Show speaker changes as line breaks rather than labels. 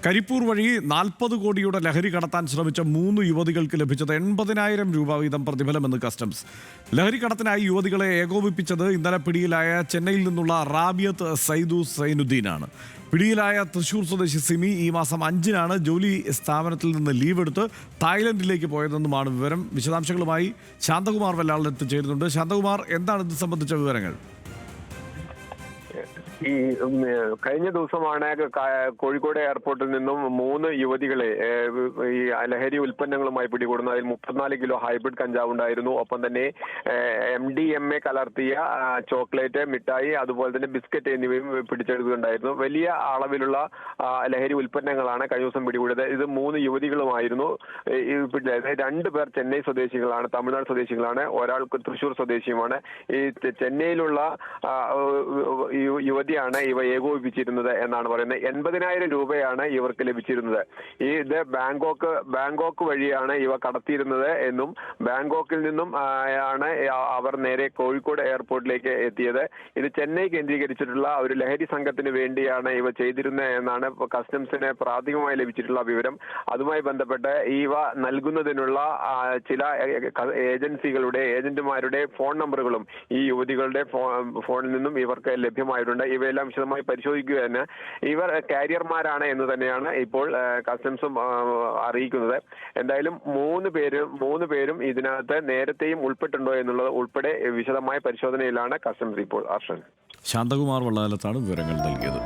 കരിപ്പൂർ വഴി 40 കോടിയുടെ ലഹരി കടത്താൻ ശ്രമിച്ച 3 യുവതികൾക്ക് ലഭിച്ചത് 80,000 രൂപ വീതം പ്രതിഫലമെന്ന് കസ്റ്റംസ്. ലഹരി കടത്തിനായി യുവതികളെ ഏകോപിപ്പിച്ചത് ഇന്നലെ പിടിയിലായ ചെന്നൈയിൽ നിന്നുള്ള റാബിയത്ത് സൈദു സൈനുദ്ദീനാണ്. പിടിയിലായ തൃശൂർ സ്വദേശി സിമി ഈ മാസം 5-നാണ് ജോലി സ്ഥാപനത്തിൽ നിന്ന് ലീവ് എടുത്ത് തായ്ലൻഡിലേക്ക് പോയതെന്നുമാണ് വിവരം. വിശദാംശങ്ങളുമായി ശാന്തകുമാർ വെള്ളാളിൽ എത്തിച്ചേരുന്നുണ്ട്. ശാന്തകുമാർ, എന്താണ് ഇത് സംബന്ധിച്ച വിവരങ്ങൾ?
ഈ കഴിഞ്ഞ ദിവസമാണ് കോഴിക്കോട് എയർപോർട്ടിൽ നിന്നും 3 യുവതികളെ ഈ ലഹരി ഉൽപ്പന്നങ്ങളുമായി പിടികൂടുന്നത്. അതിൽ 34 കിലോ ഹൈബ്രിഡ് കഞ്ചാവ് ഉണ്ടായിരുന്നു. ഒപ്പം തന്നെ MDMA കലർത്തിയ ചോക്ലേറ്റ്, മിഠായി, അതുപോലെ തന്നെ ബിസ്ക്കറ്റ് എന്നിവയും പിടിച്ചെടുക്കുകയുണ്ടായിരുന്നു. വലിയ അളവിലുള്ള ലഹരി ഉൽപ്പന്നങ്ങളാണ് കഴിഞ്ഞ ദിവസം പിടികൂടിയത്. ഇത് 3 യുവതികളുമായിരുന്നു. 2 പേർ ചെന്നൈ സ്വദേശികളാണ്, തമിഴ്നാട് സ്വദേശികളാണ്. ഒരാൾ തൃശൂർ സ്വദേശിയുമാണ്. ഈ ചെന്നൈയിലുള്ള യുവതിയാണ് ഇവ ഏകോപിപ്പിച്ചിരുന്നത് എന്നാണ് പറയുന്നത്. 80,000 രൂപയാണ് ഇവർക്ക് ലഭിച്ചിരുന്നത്. ഇത് ബാങ്കോക്ക് വഴിയാണ് ഇവ കടത്തിയിരുന്നത് എന്നും ബാങ്കോക്കിൽ നിന്നും ആണ് അവർ നേരെ കോഴിക്കോട് എയർപോർട്ടിലേക്ക് എത്തിയത്. ഇത് ചെന്നൈ കേന്ദ്രീകരിച്ചിട്ടുള്ള ഒരു ലഹരി സംഘത്തിന് വേണ്ടിയാണ് ഇവ ചെയ്തിരുന്നത് എന്നാണ് കസ്റ്റംസിന് പ്രാഥമികമായി ലഭിച്ചിട്ടുള്ള വിവരം. അതുമായി ബന്ധപ്പെട്ട് ഇവ നൽകുന്നതിനുള്ള ചില ഏജന്റുമാരുടെ ഫോൺ നമ്പറുകളും ഈ യുവതികളുടെ ഫോണിൽ നിന്നും ഇവർക്ക് ലഭ്യമായിട്ടുണ്ട്. ഇവയെല്ലാം വിശദമായി പരിശോധിക്കുക തന്നെ. ഇവർ കാരിയർമാരാണ് എന്ന് തന്നെയാണ് ഇപ്പോൾ കസ്റ്റംസും അറിയിക്കുന്നത്. എന്തായാലും 3 പേരും ഇതിനകത്ത് നേരത്തെയും ഉൾപ്പെട്ടുണ്ടോ എന്നുള്ളത് ഉൾപ്പെടെ വിശദമായ പരിശോധനയിലാണ് കസ്റ്റംസ് ഇപ്പോൾ.
ശാന്തകുമാർ വെള്ളാലത്താണ് വിവരങ്ങൾ നൽകിയത്.